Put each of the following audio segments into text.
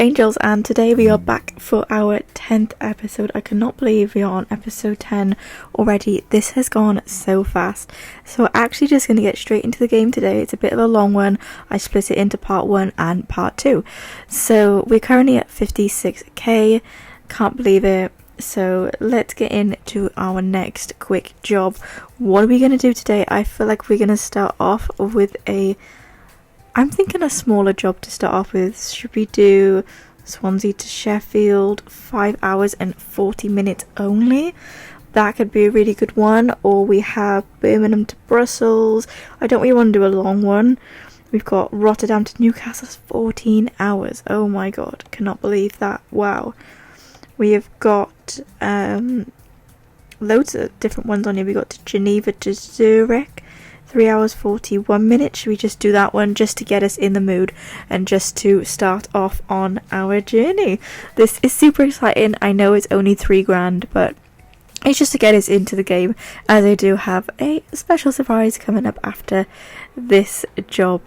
angels, and today we are back for our 10th episode. I cannot believe we are on episode 10 already. This has gone so fast. So we're actually just going to get straight into the game today. It's a bit of a long one. I split it into part 1 and part 2. So we're currently at 56k. Can't believe it. So let's get into our next quick job. What are we going to do today? I feel like we're going to start off with I'm thinking a smaller job to start off with. Should we do Swansea to Sheffield, 5 hours and 40 minutes only? That could be a really good one. Or we have Birmingham to Brussels. I don't really want to do a long one. We've got Rotterdam to Newcastle, 14 hours. Oh my god, cannot believe that. Wow. We have got loads of different ones on here. We got to Geneva to Zurich, 3 hours 41 minutes. Should we just do that one just to get us in the mood and just to start off on our journey? This is super exciting. I know it's only $3,000, but it's just to get us into the game, as I do have a special surprise coming up after this job.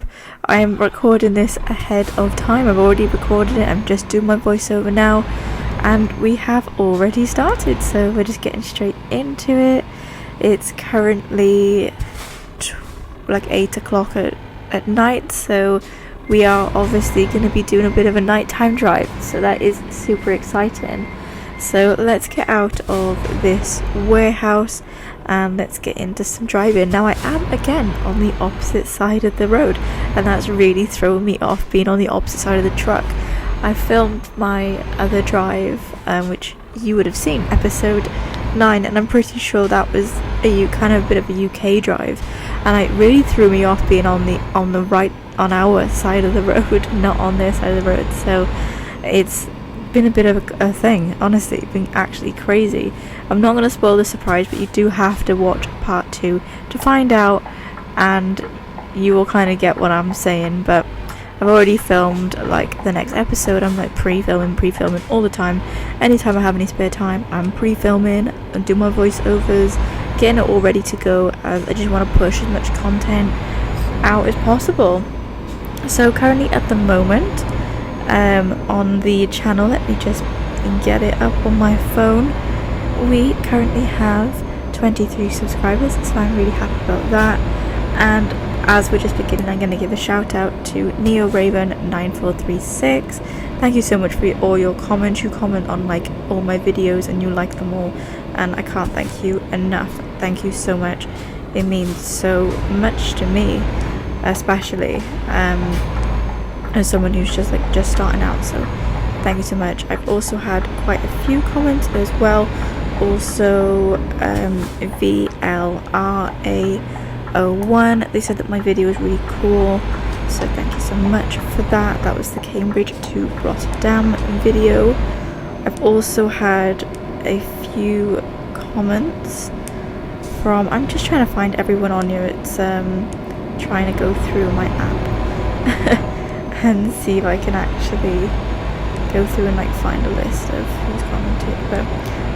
I am recording this ahead of time. I've already recorded it. I'm just doing my voiceover now, and we have already started, so we're just getting straight into it. It's currently like 8 o'clock at night, so we are obviously going to be doing a bit of a nighttime drive, so that is super exciting. So let's get out of this warehouse and let's get into some driving. Now I am again on the opposite side of the road, and that's really throwing me off, being on the opposite side of the truck. I filmed my other drive, which you would have seen, episode 9, and I'm pretty sure that was a kind of a bit of a UK drive, and it really threw me off being on our side of the road, not on their side of the road. So it's been a bit of a thing, honestly. It's been actually crazy. I'm not going to spoil the surprise, but you do have to watch part 2 to find out, and you will kind of get what I'm saying. But I've already filmed like the next episode. I'm like pre-filming all the time. Anytime I have any spare time, I'm pre-filming and do my voiceovers, getting it all ready to go, as I just want to push as much content out as possible. So currently at the moment, on the channel, let me just get it up on my phone, we currently have 23 subscribers, so I'm really happy about that. And as we're just beginning, I'm going to give a shout out to NeoRaven9436. Thank you so much for all your comments. You comment on like all my videos and you like them all, and I can't thank you enough. Thank you so much. It means so much to me, especially as someone who's just starting out. So thank you so much. I've also had quite a few comments as well. Also VLRA01, they said that my video was really cool, so thank you so much for that. That was the Cambridge to Rotterdam video. I've also had a few comments from, I'm just trying to find everyone on here. It's trying to go through my app and see if I can actually go through and like find a list of who's commented. But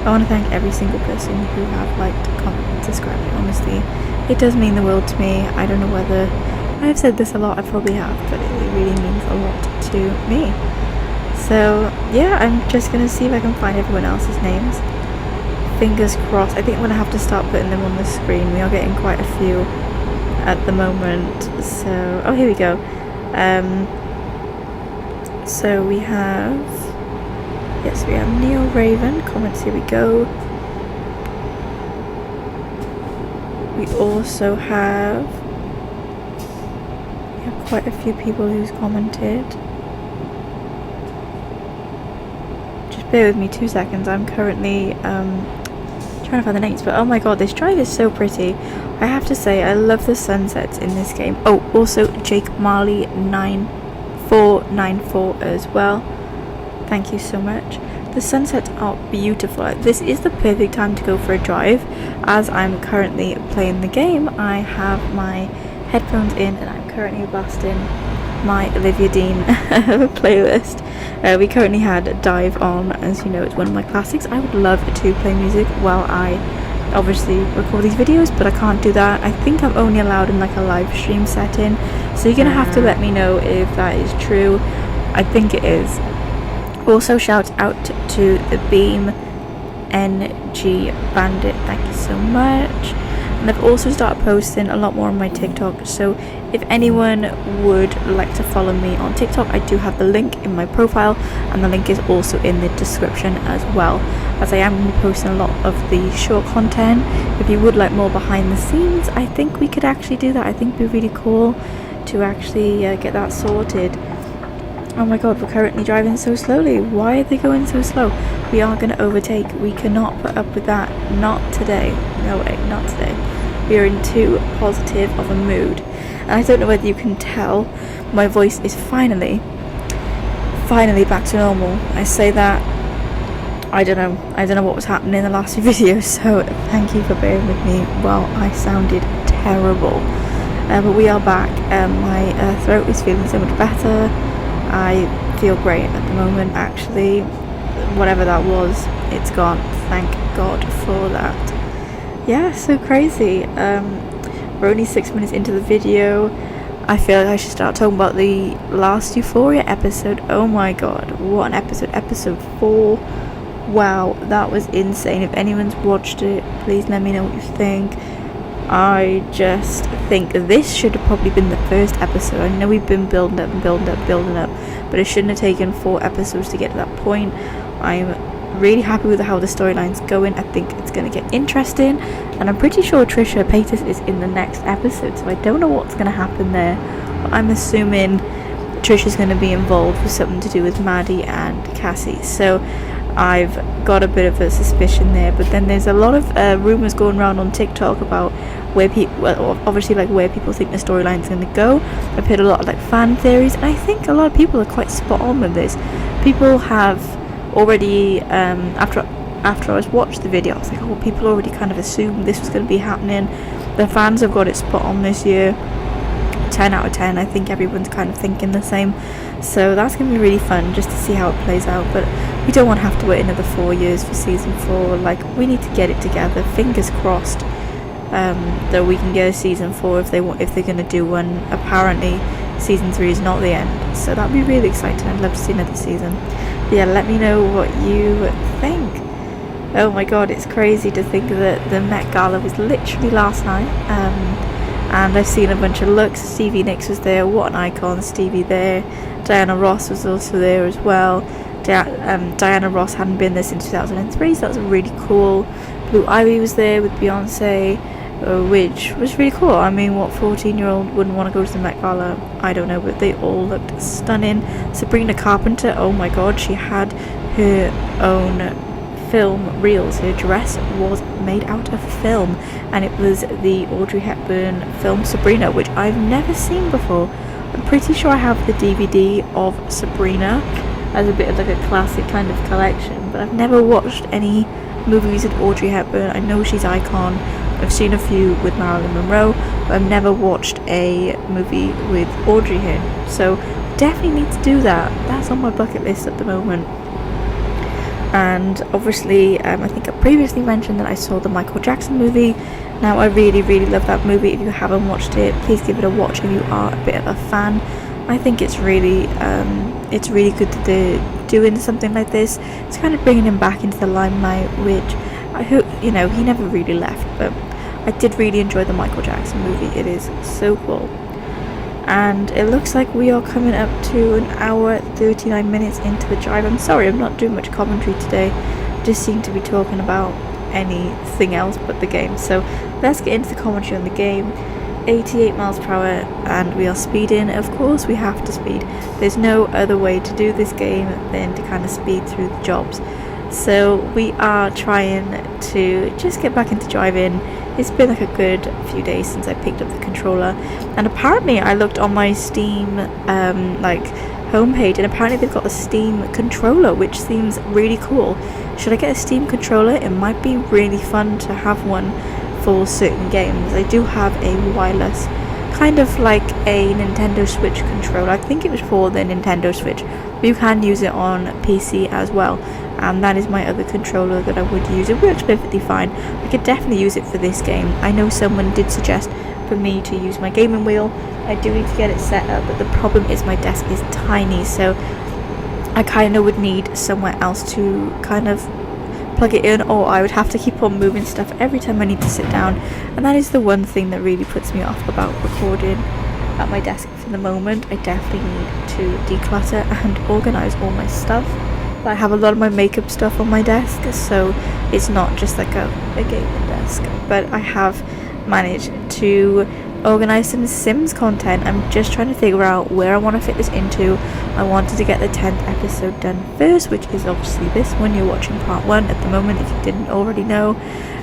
I want to thank every single person who have liked, commented, subscribed. Honestly, it does mean the world to me. I don't know whether I've said this a lot, I probably have, but it really means a lot to me. So yeah, I'm just gonna see if I can find everyone else's names. Fingers crossed. I think I'm gonna have to start putting them on the screen. We are getting quite a few at the moment. So oh, here we go. So we have, yes, we have Neil Raven comments. Here we go. We also have quite a few people who's commented. Just bear with me 2 seconds. I'm currently trying to find the names, but oh my god, this drive is so pretty. I have to say, I love the sunsets in this game. Oh, also Jake Marley 9494 as well. Thank you so much. The sunsets are beautiful. This is the perfect time to go for a drive. As I'm currently playing the game, I have my headphones in and I'm currently blasting my Olivia Dean playlist. We currently had Dive on, as you know, it's one of my classics. I would love to play music while I obviously record these videos, but I can't do that. I think I'm only allowed in like a live stream setting, so you're gonna have to let me know if that is true. I think it is. Also shout out to the Beam NG Bandit, thank you so much. And I've also started posting a lot more on my TikTok, so if anyone would like to follow me on TikTok, I do have the link in my profile, and the link is also in the description as well, as I am going to be posting a lot of the short content. If you would like more behind the scenes, I think we could actually do that. I think it'd be really cool to actually get that sorted. Oh my god, we're currently driving so slowly. Why are they going so slow? We are going to overtake. We cannot put up with that. Not today. No way, not today. We are in too positive of a mood. And I don't know whether you can tell, my voice is finally back to normal. I say that, I don't know what was happening in the last few videos, so thank you for bearing with me while I sounded terrible. But we are back. My throat is feeling so much better. I feel great at the moment, actually. Whatever that was, it's gone. Thank God for that. Yeah, so crazy. We're only 6 minutes into the video. I feel like I should start talking about the last Euphoria episode. Oh my god, what an episode. Episode 4. Wow, that was insane. If anyone's watched it, please let me know what you think. I just think this should have probably been the first episode. I know we've been building up, but it shouldn't have taken 4 episodes to get to that point. I'm really happy with how the storyline's going. I think it's going to get interesting, and I'm pretty sure Trisha Paytas is in the next episode, so I don't know what's going to happen there, but I'm assuming Trisha's going to be involved with something to do with Maddie and Cassie, so I've got a bit of a suspicion there. But then there's a lot of rumours going around on TikTok about where people, obviously, like, where people think the storyline's going to go. I've heard a lot of like fan theories, and I think a lot of people are quite spot on with this. People have already, after I was watched the video, I was like, oh, people already kind of assumed this was going to be happening. The fans have got it spot on this year. 10 out of 10. I think everyone's kind of thinking the same, so that's going to be really fun just to see how it plays out. But we don't want to have to wait another 4 years for season 4. Like, we need to get it together. Fingers crossed that we can get a season 4 if they're going to do one. Apparently season 3 is not the end, so that'd be really exciting. I'd love to see another season. But yeah, let me know what you think. Oh my god, it's crazy to think that the Met Gala was literally last night. And I've seen a bunch of looks. Stevie Nicks was there, what an icon, Stevie there. Diana Ross was also there as well. Diana Ross hadn't been there since 2003, so that was really cool. Blue Ivy was there with Beyonce, which was really cool. I mean, what 14-year-old wouldn't want to go to the Met Gala? I don't know, but they all looked stunning. Sabrina Carpenter, oh my god, she had her own film reels. Her dress was made out of film, and it was the Audrey Hepburn film Sabrina, which I've never seen before. I'm pretty sure I have the DVD of Sabrina as a bit of like a classic kind of collection, but I've never watched any movies with Audrey Hepburn. I know she's icon. I've seen a few with Marilyn Monroe, but I've never watched a movie with Audrey here, so definitely need to do that. That's on my bucket list at the moment. And obviously, I think I previously mentioned that I saw the Michael Jackson movie. Now, I really love that movie. If you haven't watched it, please give it a watch if you are a bit of a fan. I think it's really good that they're doing something like this. It's kind of bringing him back into the limelight, which I hope, he never really left. But I did really enjoy the Michael Jackson movie. It is so cool. And it looks like we are coming up to an hour 39 minutes into the drive. I'm sorry, I'm not doing much commentary today. Just seem to be talking about anything else but the game. So let's get into the commentary on the game. 88 miles per hour, and we are speeding. Of course we have to speed. There's no other way to do this game than to kind of speed through the jobs. So we are trying to just get back into driving. It's been like a good few days since I picked up the controller, and apparently I looked on my Steam homepage, and apparently they've got a Steam controller, which seems really cool. Should I get a Steam controller? It might be really fun to have one for certain games. I do have a wireless, kind of like a Nintendo Switch controller. I think it was for the Nintendo Switch, but you can use it on PC as well, and that is my other controller that I would use. It works perfectly fine. I could definitely use it for this game. I know someone did suggest for me to use my gaming wheel. I do need to get it set up, but the problem is my desk is tiny, so I kind of would need somewhere else to kind of plug it in, or I would have to keep on moving stuff every time I need to sit down, and that is the one thing that really puts me off about recording at my desk for the moment. I definitely need to declutter and organise all my stuff. I have a lot of my makeup stuff on my desk, so it's not just like a gaming desk, but I have managed to organise some Sims content. I'm just trying to figure out where I want to fit this into. I wanted to get the 10th episode done first, which is obviously this one. You're watching part 1 at the moment if you didn't already know.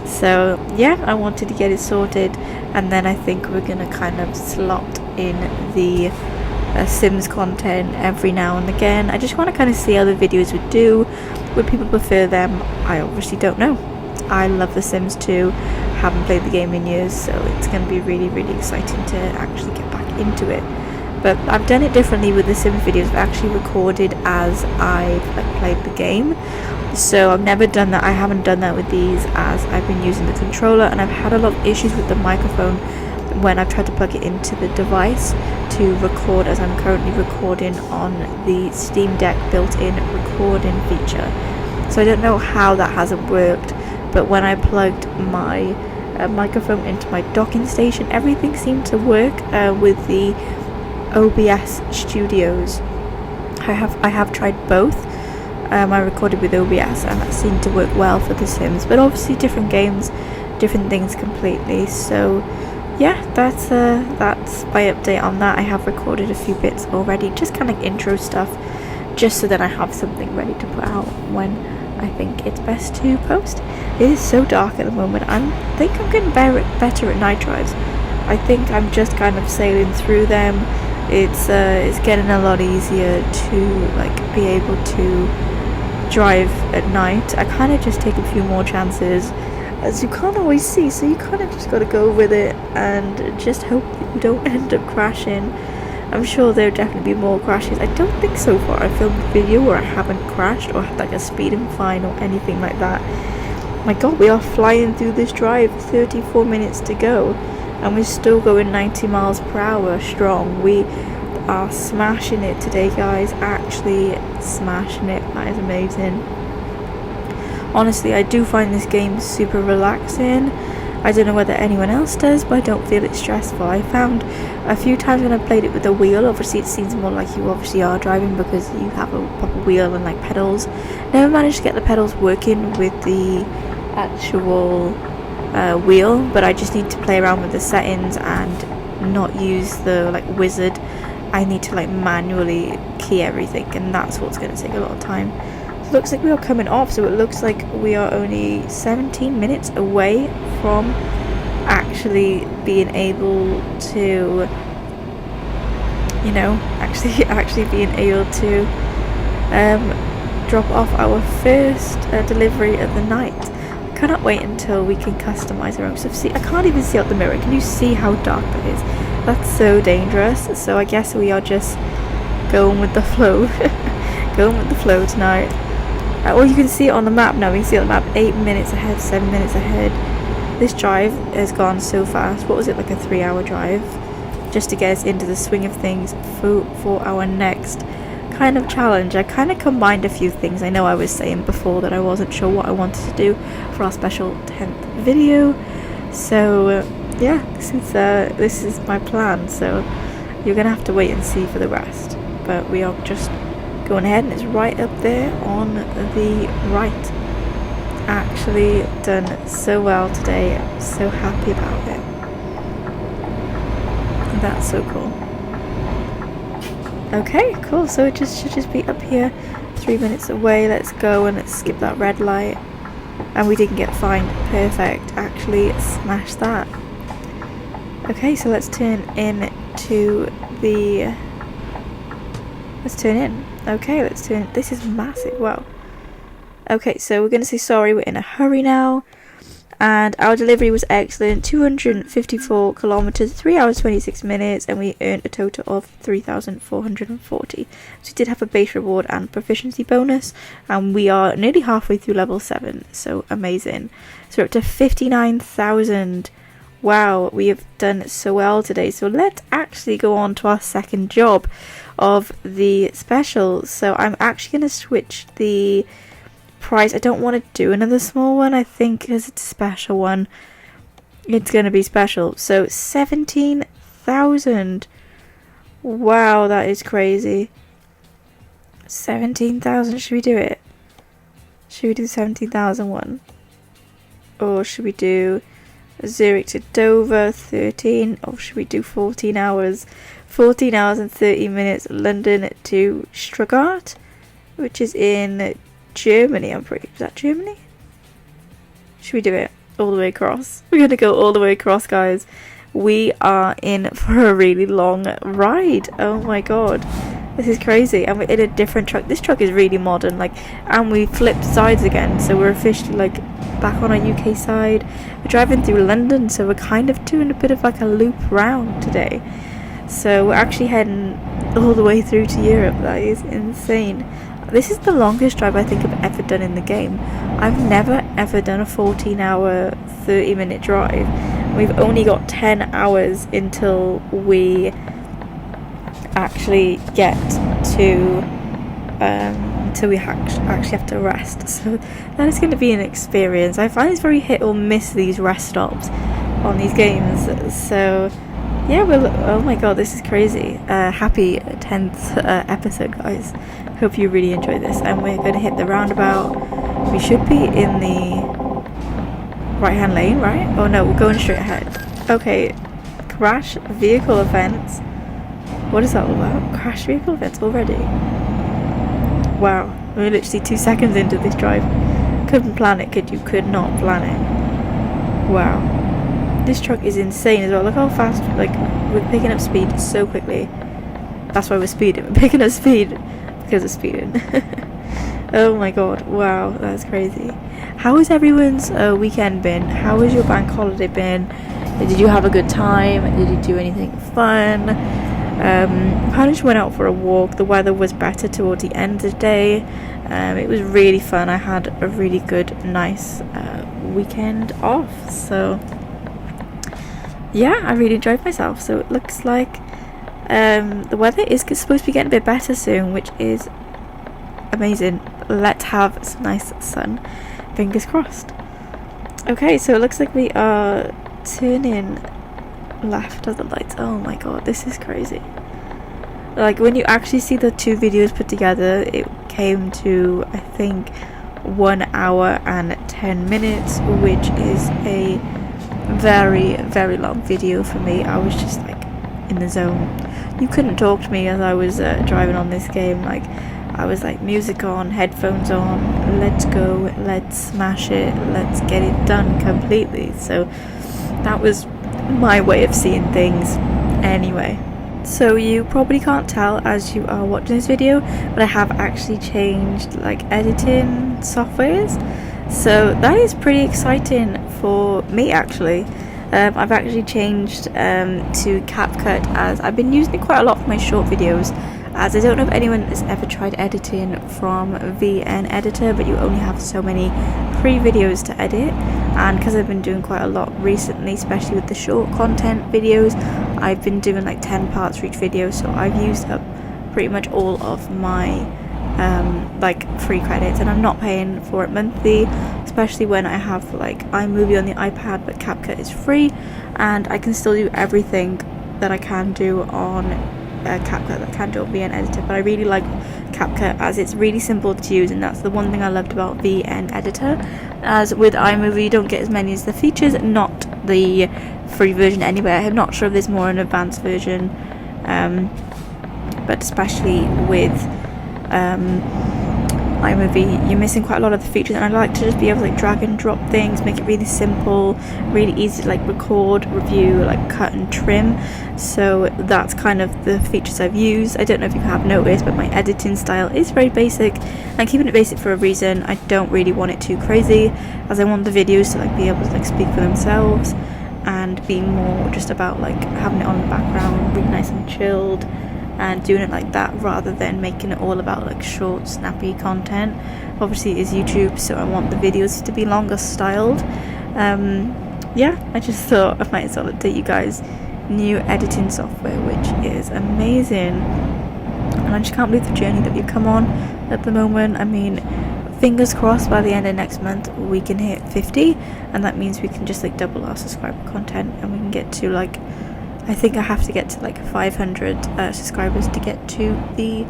So yeah, I wanted to get it sorted, and then I think we're gonna kind of slot in the Sims content every now and again. I just want to kind of see how the videos would do. Would people prefer them? I obviously don't know. I love The Sims 2, haven't played the game in years, so it's going to be really, really exciting to actually get back into it. But I've done it differently with the Sims videos. I've actually recorded as I've played the game, so I've never done that. I haven't done that with these, as I've been using the controller, and I've had a lot of issues with the microphone when I've tried to plug it into the device to record, as I'm currently recording on the Steam Deck built-in recording feature. So I don't know how that hasn't worked, but when I plugged my microphone into my docking station, everything seemed to work with the OBS Studios. I have tried both. I recorded with OBS, and that seemed to work well for The Sims, but obviously different games, different things completely. So yeah, that's my update on that. I have recorded a few bits already, just kind of intro stuff, just so that I have something ready to put out when I think it's best to post. It is so dark at the moment. I think I'm getting better at night drives. I think I'm just kind of sailing through them. It's getting a lot easier to be able to drive at night. I kind of just take a few more chances, as you can't always see, so you kind of just got to go with it and just hope that you don't end up crashing. I'm sure there'll definitely be more crashes. I don't think so far I filmed a video where I haven't crashed or had like a speeding fine or anything like that. My god, we are flying through this drive, 34 minutes to go, and we're still going 90 miles per hour strong. We are smashing it today, guys, actually smashing it. That is amazing. Honestly, I do find this game super relaxing. I don't know whether anyone else does, but I don't feel it stressful. I found a few times when I played it with a wheel, obviously it seems more like you obviously are driving because you have a proper wheel and like pedals. Never managed to get the pedals working with the actual wheel, but I just need to play around with the settings and not use the like wizard. I need to like manually key everything, and that's what's going to take a lot of time. Looks like we are coming off, so it looks like we are only 17 minutes away from actually being able to, you know, actually being able to drop off our first delivery of the night. I cannot wait until we can customize our own stuff. See, I can't even see out the mirror. Can you see how dark that is? That's so dangerous. So I guess we are just going with the flow. Going with the flow tonight. Well, you can see it on the map now. We can see it on the map 8 minutes ahead, 7 minutes ahead. This drive has gone so fast. What was it, like a 3-hour drive? Just to get us into the swing of things for our next kind of challenge. I kind of combined a few things. I know I was saying before that I wasn't sure what I wanted to do for our special 10th video. So yeah, this is my plan. So you're going to have to wait and see for the rest. But we are just going ahead, and it's right up there on the right. Actually done so well today. I'm so happy about it. That's so cool. Okay, cool. So it should just be up here, 3 minutes away. Let's go and let's skip that red light. And we didn't get fined. Perfect. Actually smash that. Okay, so let's turn in to the... Let's turn in. Okay, let's turn... This is massive. Wow. Okay, so we're going to say sorry. We're in a hurry now. And our delivery was excellent. 254 kilometers, 3 hours 26 minutes, and we earned a total of 3,440. So we did have a base reward and proficiency bonus, and we are nearly halfway through level 7. So amazing. So we're up to 59,000 Wow, we have done so well today. So let's actually go on to our second job of the special. So I'm actually going to switch the price. I don't want to do another small one. I think because it's a special one, it's going to be special. So 17,000. Wow, that is crazy. 17,000. Should we do it? Should we do 17,000 one? Or should we do Zurich to Dover 13? Or should we do 14 hours? 14 hours and 30 minutes. London to Stuttgart, which is in Germany. I'm pretty. Is that Germany? Should we do it all the way across? We're gonna go all the way across, guys. We are in for a really long ride. Oh my god. This is crazy, and we're in a different truck. This truck is really modern, like, and we flipped sides again, so we're officially like back on our UK side. We're driving through London, so we're kind of doing a bit of like a loop round today. So we're actually heading all the way through to Europe. That is insane. This is the longest drive I think I've ever done in the game. I've never ever done a 14-hour, 30-minute drive. We've only got 10 hours until we actually get to until we actually have to rest, so that is going to be an experience. I find it's very hit or miss, these rest stops on these games. So yeah, oh my god, this is crazy. Happy 10th episode, guys. Hope you really enjoy this, and we're going to hit the roundabout. We should be in the right hand lane, right? Oh no, we're going straight ahead. Okay, crash vehicle events. What is that all about? Crash vehicle events already? Wow, we're literally 2 seconds into this drive. Couldn't plan it, could you? Could not plan it. Wow. This truck is insane as well. Look how fast, like, we're picking up speed so quickly. That's why we're speeding. We're picking up speed because of speeding. Oh my god, wow, that's crazy. How has everyone's weekend been? How has your bank holiday been? Did you have a good time? Did you do anything fun? Kind of just went out for a walk. The weather was better towards the end of the day. It was really fun. I had a really good, nice weekend off. So yeah, I really enjoyed myself. So it looks like the weather is supposed to be getting a bit better soon, which is amazing. Let's have some nice sun. Fingers crossed. Okay, so it looks like we are turning left of the lights. Oh my god, this is crazy. Like, when you actually see the two videos put together, it came to, I think, 1 hour and 10 minutes, which is a very, very long video for me. I was just like in the zone. You couldn't talk to me as I was driving on this game. Like, I was like, music on, headphones on, let's go, let's smash it, let's get it done completely. So that was my way of seeing things anyway. So you probably can't tell as you are watching this video, but I have actually changed like editing softwares, so that is pretty exciting for me actually. I've actually changed to CapCut, as I've been using it quite a lot for my short videos, as I don't know if anyone has ever tried editing from VN Editor, but you only have so many pre-videos to edit, and because I've been doing quite a lot recently, especially with the short content videos, I've been doing like 10 parts for each video, so I've used up pretty much all of my like free credits, and I'm not paying for it monthly, especially when I have like iMovie on the iPad, but CapCut is free and I can still do everything that I can do on CapCut that I can do on VN Editor. But I really like CapCut as it's really simple to use, and that's the one thing I loved about VN Editor, as with iMovie you don't get as many as the features, not the free version anyway. I'm not sure if there's more an advanced version, but especially with iMovie you're missing quite a lot of the features, and I like to just be able to like drag and drop things, make it really simple, really easy to like record, review, like cut and trim. So that's kind of the features I've used. I don't know if you have noticed, but my editing style is very basic. I'm keeping it basic for a reason. I don't really want it too crazy, as I want the videos to like be able to like speak for themselves and be more just about like having it on the background, really nice and chilled, and doing it like that rather than making it all about like short snappy content. Obviously it is YouTube, so I want the videos to be longer styled, yeah, I just thought I might as well update you guys. New editing software, which is amazing, and I just can't believe the journey that we've come on at the moment. I mean, fingers crossed by the end of next month we can hit 50, and that means we can just like double our subscriber content, and we can get to like, I think I have to get to like 500 subscribers to get to the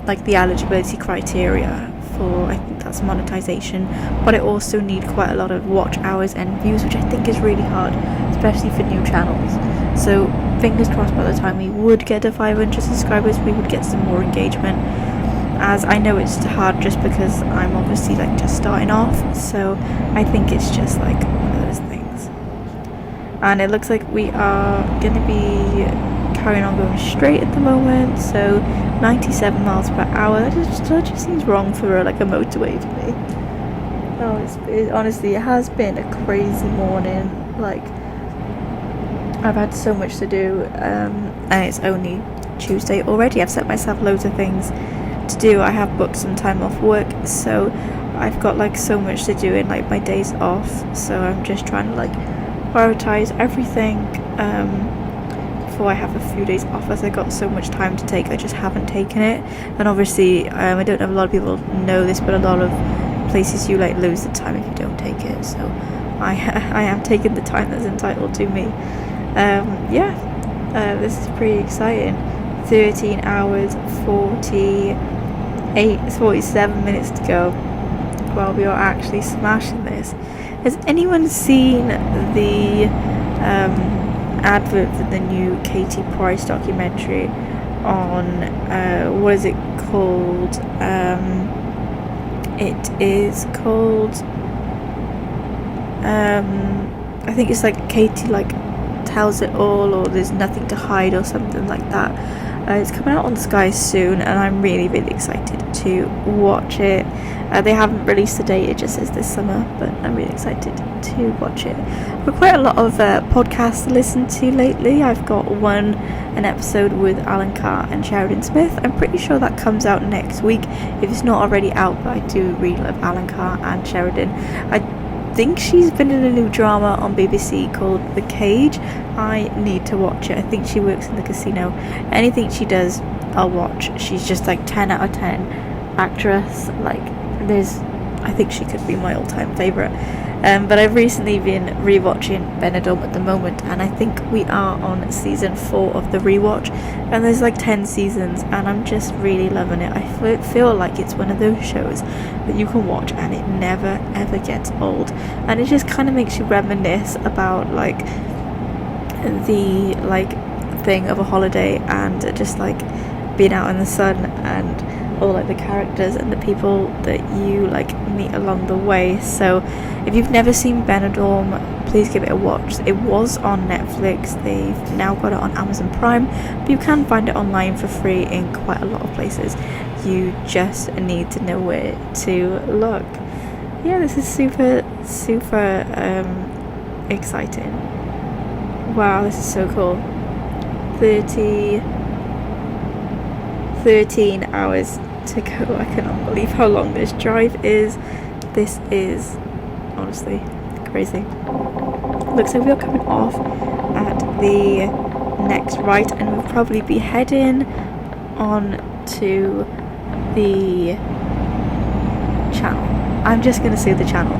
like the eligibility criteria for, I think that's monetization, but I also need quite a lot of watch hours and views, which I think is really hard, especially for new channels. So fingers crossed by the time we would get to 500 subscribers we would get some more engagement, as I know it's hard just because I'm obviously like just starting off, so I think it's just like one of those things. And it looks like we are going to be carrying on going straight at the moment, so 97 miles per hour. That just seems wrong for like a motorway for me. Oh, honestly, it has been a crazy morning. Like, I've had so much to do, and it's only Tuesday already. I've set myself loads of things to do. I have booked some time off work, so I've got like so much to do in like my days off, so I'm just trying to like prioritize everything before I have a few days off, as I got so much time to take. I just haven't taken it, and obviously I don't know if a lot of people know this, but a lot of places you like lose the time if you don't take it, so I am taking the time that's entitled to me. This is pretty exciting. 13 hours 47 minutes to go while we are actually smashing this. Has anyone seen the advert for the new Katie Price documentary on what is it called? It is called I think it's like Katie like tells it all, or there's nothing to hide, or something like that. It's coming out on Sky soon, and I'm really excited to watch it. They haven't released a date, it just says this summer, but I'm really excited to watch it. I've got quite a lot of podcasts to listen to lately. I've got an episode with Alan Carr and Sheridan Smith. I'm pretty sure that comes out next week, if it's not already out, but I do really love Alan Carr and Sheridan. I think she's been in a new drama on BBC called The Cage. I need to watch it. I think she works in the casino. Anything she does, I'll watch. She's just like 10 out of 10 actress. Like, I think she could be my all-time favourite. But I've recently been rewatching Benidorm at the moment, and I think we are on season 4 of the rewatch, and there's like 10 seasons, and I'm just really loving it. I feel like it's one of those shows that you can watch and it never ever gets old, and it just kind of makes you reminisce about like the like thing of a holiday, and just like being out in the sun, and all like the characters and the people that you like meet along the way. So if you've never seen Benidorm, please give it a watch. It was on Netflix, they've now got it on Amazon Prime, but you can find it online for free in quite a lot of places. You just need to know where to look. Yeah, this is super exciting. Wow, this is so cool. 13 hours to go. I cannot believe how long this drive is. This is honestly crazy. Looks like we are coming off at the next right, and we'll probably be heading on to the channel. I'm just gonna say the channel.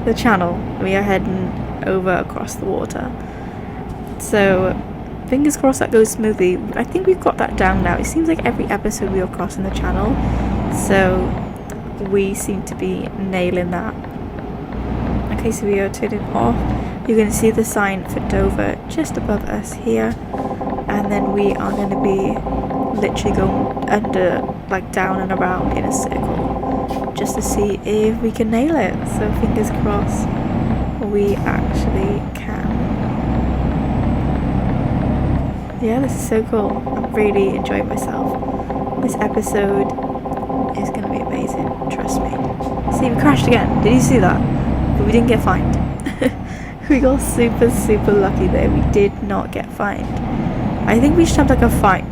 The channel. We are heading over across the water. So fingers crossed that goes smoothly. I think we've got that down now. It seems like every episode we are crossing the channel, so we seem to be nailing that. Okay, so we are turning off. You're going to see the sign for Dover just above us here, and then we are going to be literally going under, like down and around in a circle, just to see if we can nail it. So fingers crossed we actually can. Yeah, this is so cool. I'm really enjoying myself. This episode is going to be amazing, trust me. See, we crashed again. Did you see that? But we didn't get fined. We got super lucky there. We did not get fined. I think we should have like a fine.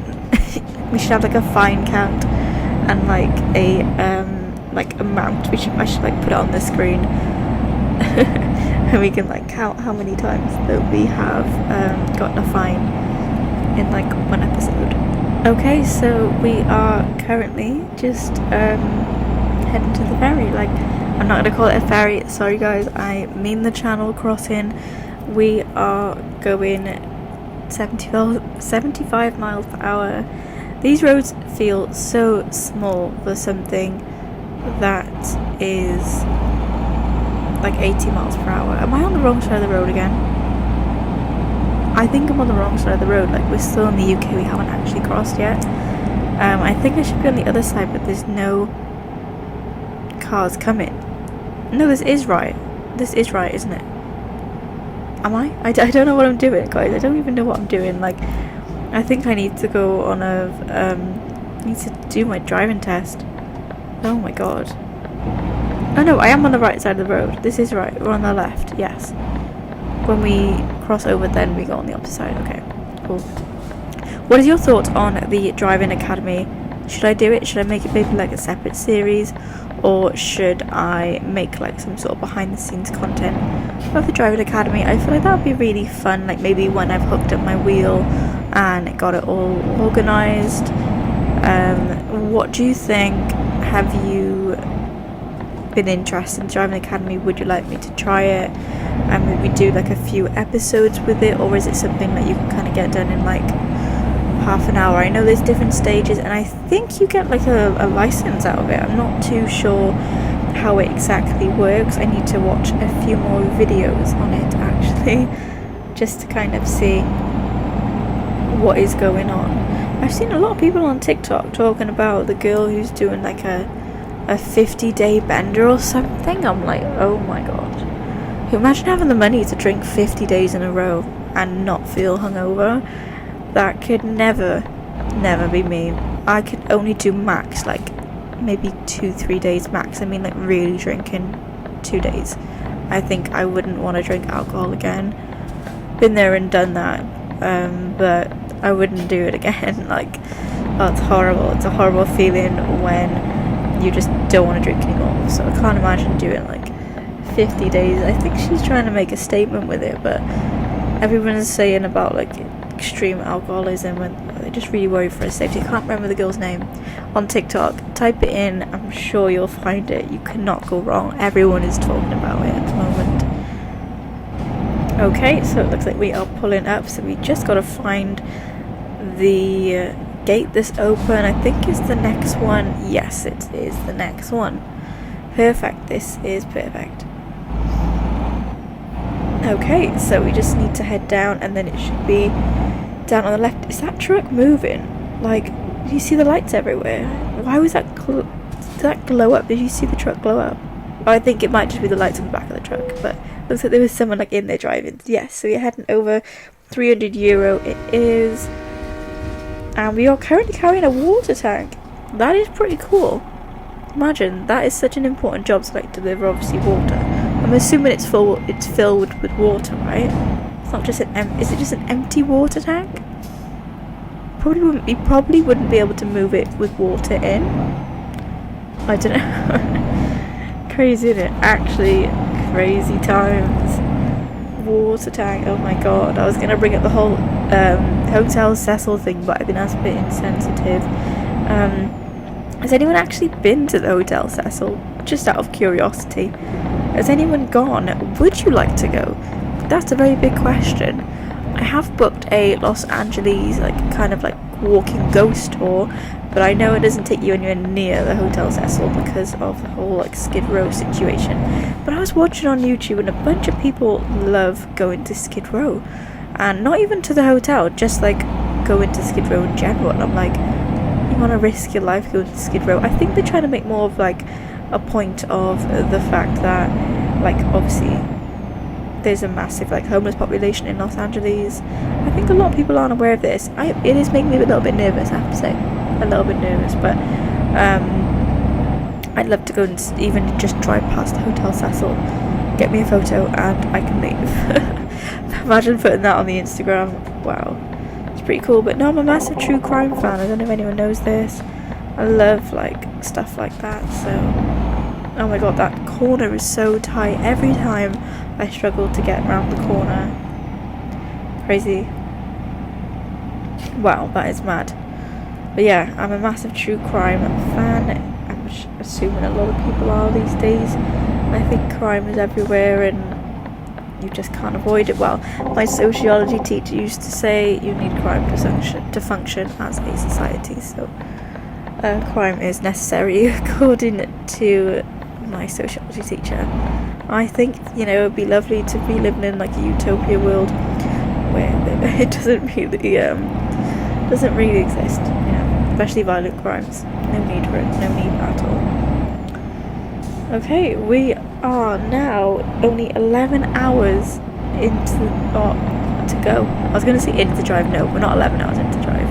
We should have like a fine count and like a like amount. I should like put it on the screen. and we can like count how many times that we have gotten a fine in like one episode. Okay, so we are currently just heading to the ferry. Like, I'm not gonna call it a ferry, sorry guys, I mean the channel crossing. We are going 75 miles per hour. These roads feel so small for something that is like 80 miles per hour. Am I on the wrong side of the road again? I think I'm on the wrong side of the road. Like, we're still in the UK, we haven't actually crossed yet. I think I should be on the other side, but there's no cars coming. No, this is right. This is right, isn't it? Am I? I don't know what I'm doing, guys. I don't even know what I'm doing. Like, I think I need to go on need to do my driving test. Oh my god. Oh no, I am on the right side of the road. This is right. We're on the left, yes. When we cross over, then we go on the opposite side. Okay, cool. What is your thoughts on the driving academy? Should I do it? Should I make it maybe like a separate series? Or should I make like some sort of behind the scenes content of the driving academy? I feel like that would be really fun, like maybe when I've hooked up my wheel and got it all organised. What do you think? Have you been interested in driving academy? Would you like me to try it and maybe do like a few episodes with it, or is it something that you can kind of get done in like half an hour? I know there's different stages, and I think you get like a license out of it. I'm not too sure how it exactly works. I need to watch a few more videos on it actually, just to kind of see what is going on. I've seen a lot of people on TikTok talking about the girl who's doing like a 50-day bender or something. I'm like, oh my god. Imagine having the money to drink 50 days in a row and not feel hungover. That could never be me. I could only do max like maybe 2-3 days max. I mean, like really drinking 2 days. I think I wouldn't want to drink alcohol again. Been there and done that, but I wouldn't do it again. Like, oh, it's horrible. It's a horrible feeling when you just don't want to drink anymore. So I can't imagine doing like 50 days. I think she's trying to make a statement with it, but everyone's saying about like extreme alcoholism, and they're just really worried for her safety. I can't remember the girl's name on TikTok. Type it in, I'm sure you'll find it. You cannot go wrong. Everyone is talking about it at the moment. Okay, so it looks like we are pulling up, so we just got to find the gate that's open. I think it's the next one. Yes, it is the next one. Perfect. This is perfect. Okay, so we just need to head down, and then it should be down on the left. Is that truck moving? Like, do you see the lights everywhere? Why was that did that glow up? Did you see the truck glow up? Oh, I think it might just be the lights on the back of the truck, but looks like there was someone like in there driving. Yes, so we're heading over. €300 it is, and we are currently carrying a water tank. That is pretty cool. Imagine, that is such an important job to like deliver obviously water. I'm assuming it's filled with water, right? It's not just is it just an empty water tank? Probably wouldn't be able to move it with water in. I don't know. Crazy, isn't it? Actually, crazy times. Water tank, oh my god. I was gonna bring up the whole Hotel Cecil thing, but I've been asked a bit insensitive. Has anyone actually been to the Hotel Cecil? Just out of curiosity. Has anyone gone? Would you like to go? That's a very big question. I have booked a Los Angeles kind of walking ghost tour, but I know it doesn't take you anywhere near the Hotel Cecil because of the whole Skid Row situation. But I was watching on YouTube, and a bunch of people love going to Skid Row, and not even to the hotel, just going to Skid Row in general. And I'm like, you want to risk your life going to Skid Row? I think they're trying to make more of a point of the fact that obviously there's a massive homeless population in Los Angeles. I think a lot of people aren't aware of this. It is making me a little bit nervous, I have to say. A little bit nervous, but I'd love to go and even just drive past the Hotel Cecil, get me a photo, and I can leave. Imagine putting that on the Instagram. Wow, it's pretty cool. But no, I'm a massive true crime fan. I don't know if anyone knows this. I love stuff like that, so Oh my god, that corner is so tight. Every time I struggle to get around the corner. Crazy. Wow, that is mad. But yeah, I'm a massive true crime fan. I'm assuming a lot of people are these days. I think crime is everywhere and you just can't avoid it. Well, my sociology teacher used to say you need crime to function as a society, so crime is necessary according to my sociology teacher. I think, you know, it'd be lovely to be living in like a utopia world where it doesn't really exist, you know, especially violent crimes. No need for it, no need at all. Okay, we are now only 11 hours into to go. I was going to say into the drive. No, we're not 11 hours into the drive.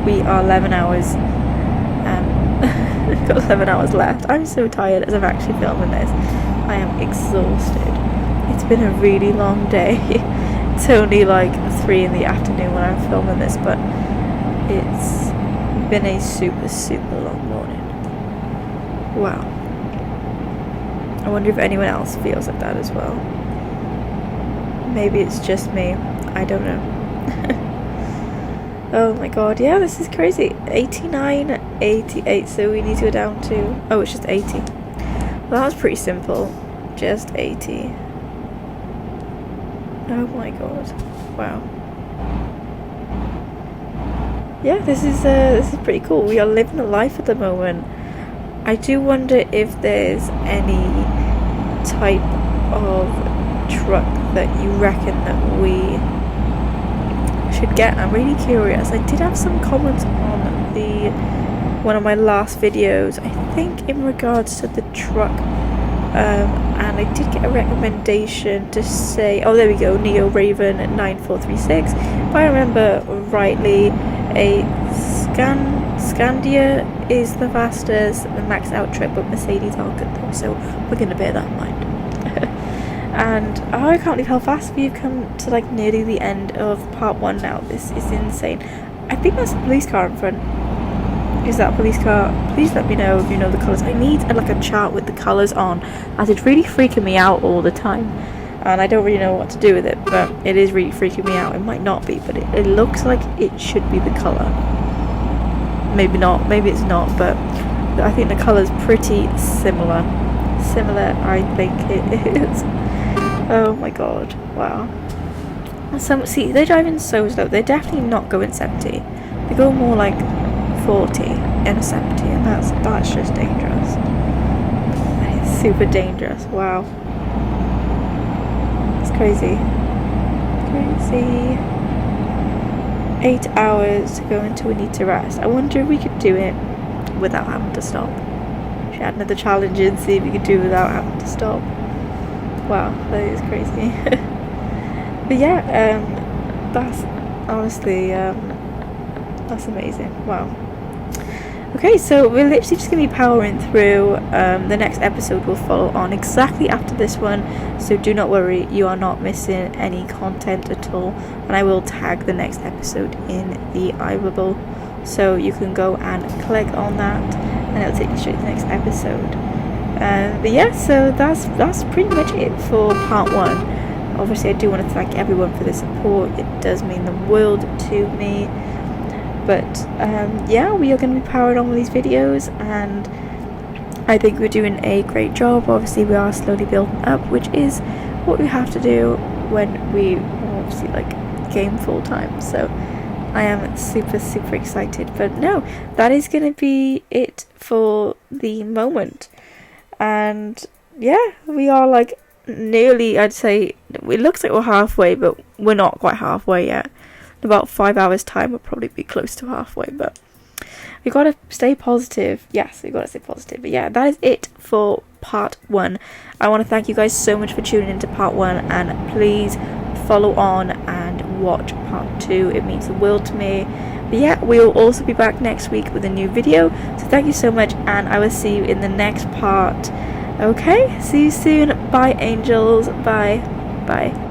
We are 11 hours. I've got 11 hours left. I'm so tired as I'm actually filming this. I am exhausted. It's been a really long day. It's only like 3 in the afternoon when I'm filming this, but it's been a super, super long morning. Wow. I wonder if anyone else feels like that as well. Maybe it's just me. I don't know. Oh my god, yeah, this is crazy. 89, 88, so we need to go down to... Oh, it's just 80. Well, that was pretty simple. Just 80. Oh my god. Wow. Yeah, this is pretty cool. We are living a life at the moment. I do wonder if there's any type of truck that you reckon that we should get. I'm really curious. I did have some comments on one of my last videos, I think in regards to the truck, and I did get a recommendation to say, oh there we go, Neo Raven 9436, if I remember rightly, a Scandia is the fastest, the max out trip, but Mercedes are good though, so we're going to bear that in mind. And I can't believe how fast we've come to like nearly the end of part 1 now. This is insane. I think that's a police car in front. Is that a police car? Please let me know if you know the colours. I need like a chart with the colours on, as it's really freaking me out all the time. And I don't really know what to do with it, but it is really freaking me out. It might not be, but it looks like it should be the colour. Maybe not, maybe it's not, but I think the colour's pretty similar. I think it is. Oh my god, wow. See, they're driving so slow. They're definitely not going 70. They go more like 40 in a 70, and that's just dangerous. That is super dangerous, wow. It's crazy. 8 hours to go until we need to rest. I wonder if we could do it without having to stop. Should add another challenge and see if we could do it without having to stop. Wow, that is crazy. But yeah, that's honestly, that's amazing. Wow. Okay, so we're literally just going to be powering through. The next episode will follow on exactly after this one, so do not worry, you are not missing any content at all, and I will tag the next episode in the iBubble, so you can go and click on that and it'll take you straight to the next episode. But yeah, so that's pretty much it for part 1. Obviously I do want to thank everyone for the support. It does mean the world to me. But yeah, we are going to be powered on with these videos, and I think we're doing a great job. Obviously we are slowly building up, which is what we have to do when we obviously like game full time. So I am super excited. But no, that is going to be it for the moment. And yeah, we are like nearly, I'd say, it looks like we're halfway, but we're not quite halfway yet. In about 5 hours time we'll probably be close to halfway, but we gotta stay positive. Yes, we gotta stay positive. But yeah, that is it for part 1. I want to thank you guys so much for tuning into part 1, and please follow on and watch part 2. It means the world to me. But yeah, we will also be back next week with a new video, so thank you so much, and I will see you in the next part. Okay, see you soon. Bye angels. Bye.